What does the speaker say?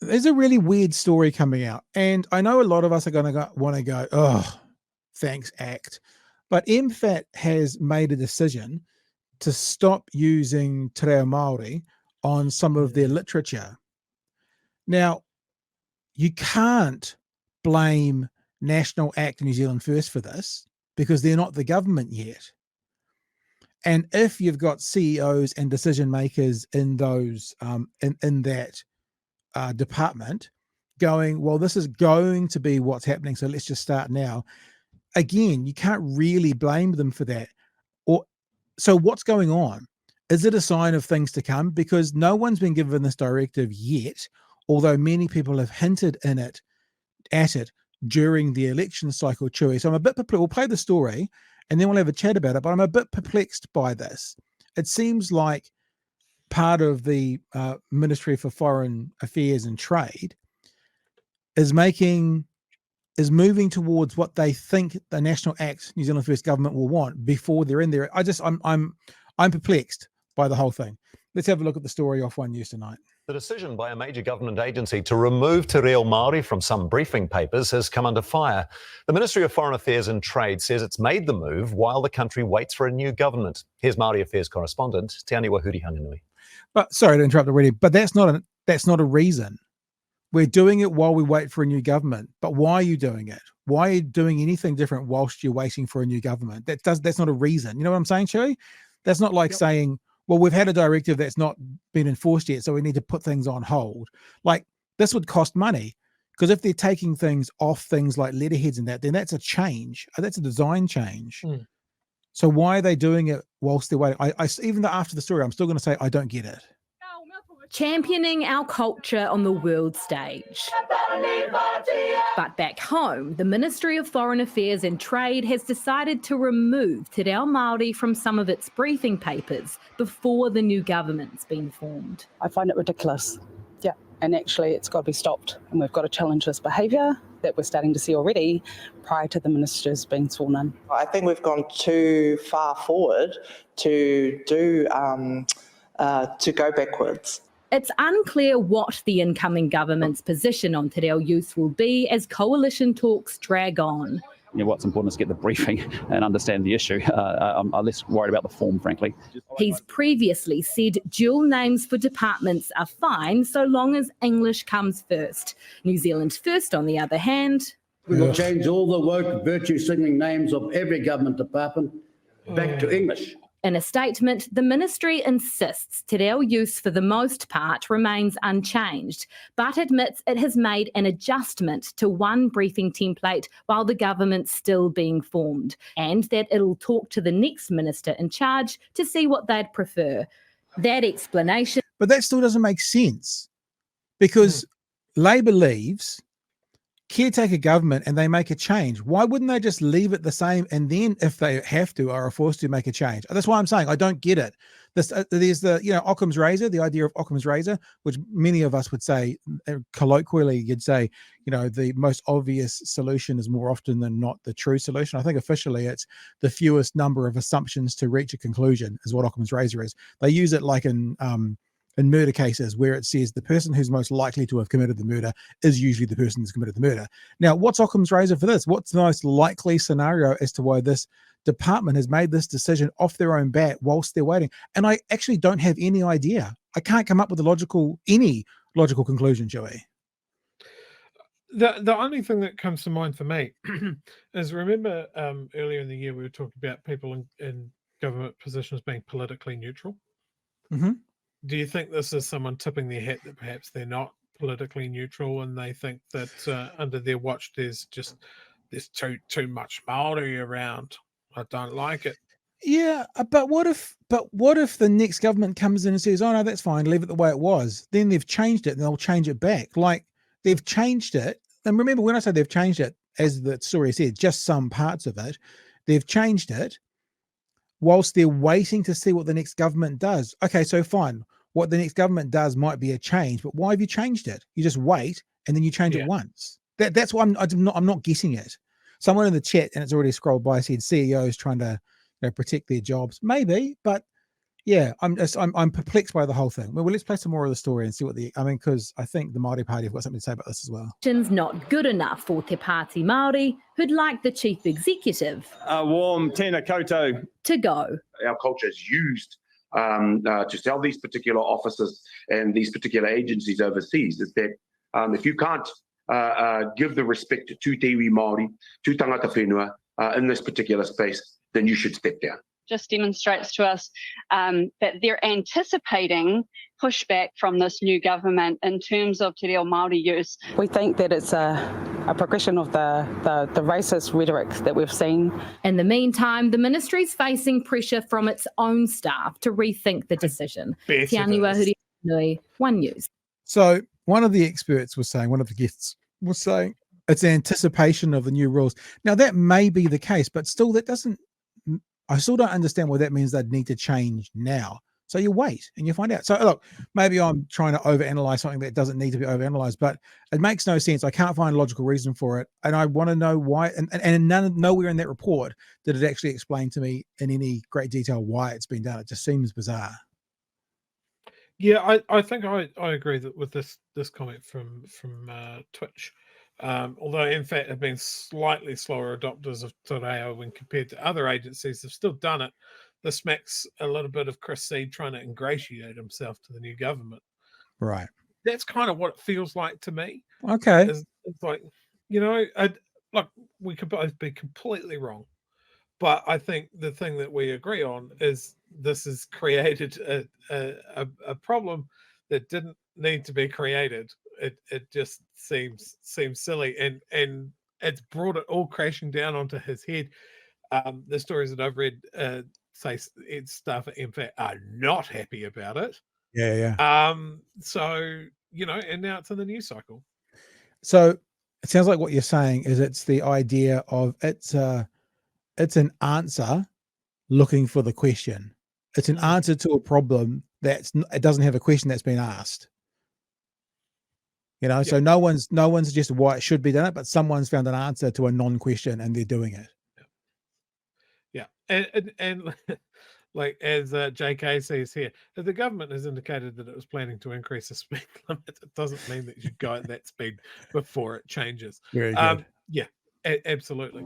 there's a really weird story coming out, and I know a lot of us are going to want to go, oh, thanks, ACT. But MFAT has made a decision to stop using te reo Maori on some of their literature. Now, you can't blame National ACT New Zealand First for this because they're not the government yet. And if you've got CEOs and decision makers in those in that department going, well, this is going to be what's happening, so let's just start now. Again, you can't really blame them for that. Or so what's going on? Is it a sign of things to come? Because no one's been given this directive yet, although many people have hinted at it during the election cycle, Chewy. So I'm a bit perplexed. We'll play the story and then we'll have a chat about it, but I'm a bit perplexed by this. It seems like part of the Ministry for Foreign Affairs and Trade is moving towards what they think the National ACT New Zealand First government will want before they're in there. I'm perplexed by the whole thing. Let's have a look at the story off One News tonight. The decision by a major government agency to remove te reo Māori from some briefing papers has come under fire. The Ministry of Foreign Affairs and Trade says it's made the move while the country waits for a new government. Here's Māori Affairs correspondent Te Ani Wahuri Hanganui. But sorry to interrupt already, but that's not a reason. We're doing it while we wait for a new government. But why are you doing it? Why are you doing anything different whilst you're waiting for a new government? That's not a reason. You know what I'm saying, Chewy? That's not like saying, well, we've had a directive that's not been enforced yet, so we need to put things on hold. Like, this would cost money, because if they're taking things off things like letterheads and that, then that's a change. That's a design change. So why are they doing it whilst they're waiting? I even though after the story, I'm still going to say I don't get it. Championing our culture on the world stage. But back home, the Ministry of Foreign Affairs and Trade has decided to remove te reo Māori from some of its briefing papers before the new government's been formed. I find it ridiculous. Yeah, and actually it's got to be stopped, and we've got to challenge this behaviour that we're starting to see already prior to the ministers being sworn in. I think we've gone too far forward to go backwards. It's unclear what the incoming government's position on te reo use will be as coalition talks drag on. You know, what's important is to get the briefing and understand the issue. I'm less worried about the form, frankly. He's previously said dual names for departments are fine so long as English comes first. New Zealand First, on the other hand... We will change all the woke virtue-signaling names of every government department back to English. In a statement, the ministry insists te reo use for the most part remains unchanged, but admits it has made an adjustment to one briefing template while the government's still being formed, and that it'll talk to the next minister in charge to see what they'd prefer. That explanation... But that still doesn't make sense, because Labor leaves, caretaker government, and they make a change. Why wouldn't they just leave it the same, and then if they have to or are forced to, make a change? That's why I'm saying I don't get it. There's the Occam's razor, the idea of Occam's razor, which many of us would say, colloquially, you'd say, the most obvious solution is more often than not the true solution. I think officially it's the fewest number of assumptions to reach a conclusion is what Occam's razor is. They use it like in murder cases where it says the person who's most likely to have committed the murder is usually the person who's committed the murder. Now, what's Occam's razor for this? What's the most likely scenario as to why this department has made this decision off their own bat whilst they're waiting? And I actually don't have any idea. I can't come up with any logical conclusion, Joey. The only thing that comes to mind for me is, remember earlier in the year we were talking about people in government positions being politically neutral? Mm-hmm. Do you think this is someone tipping their hat that perhaps they're not politically neutral and they think that under their watch there's too much Maori around? I don't like it. Yeah, but what if the next government comes in and says, oh no, that's fine, leave it the way it was. Then they've changed it and they'll change it back. Like, they've changed it. And remember, when I say they've changed it, as the story said, just some parts of it, they've changed it whilst they're waiting to see what the next government does. Okay, so fine. What the next government does might be a change, but why have you changed it? You just wait and then you change it once. That's why I'm not getting it. Someone in the chat, and it's already scrolled by, said CEOs trying to protect their jobs. Maybe, but yeah, I'm perplexed by the whole thing. Well, let's play some more of the story and see what because I think the Māori Party have got something to say about this as well. Not good enough for Te Pāti Māori, who'd like the chief executive warm tēnā koutou. to go. Our culture is used to sell these particular offices and these particular agencies overseas. Is that if you can't give the respect to Te iwi Māori, to tangata whenua in this particular space, then you should step down. Just demonstrates to us that they're anticipating pushback from this new government in terms of te reo Māori use. We think that it's a progression of the racist rhetoric that we've seen. In the meantime, the ministry's facing pressure from its own staff to rethink the decision. Tianua Huri, One News. So one of the experts was saying, one of the guests was saying, it's anticipation of the new rules. Now that may be the case, but still I still don't understand why that means they'd need to change now. So you wait and you find out. So look, maybe I'm trying to overanalyze something that doesn't need to be overanalyzed, but it makes no sense. I can't find a logical reason for it. And I want to know why, and nowhere in that report did it actually explain to me in any great detail why it's been done. It just seems bizarre. Yeah, I think I agree with this comment from Twitch. Although MFAT have been slightly slower adopters of te reo when compared to other agencies, they've still done it. This smacks a little bit of Chris Seed trying to ingratiate himself to the new government. Right. That's kind of what it feels like to me. Okay. It's like, look, we could both be completely wrong. But I think the thing that we agree on is this has created a problem that didn't need to be created. It just seems silly, and it's brought it all crashing down onto his head. The stories that I've read say staff at MFAT are not happy about it. Yeah. So and now it's in the news cycle. So it sounds like what you're saying is it's the idea of it's an answer looking for the question. It's an answer to a problem it doesn't have a question that's been asked. So no one's suggested why it should be done, but someone's found an answer to a non-question and they're doing it. Yeah, and like as JK says here, if the government has indicated that it was planning to increase the speed limit, it doesn't mean that you should go at that speed before it changes. Very good. Yeah, absolutely.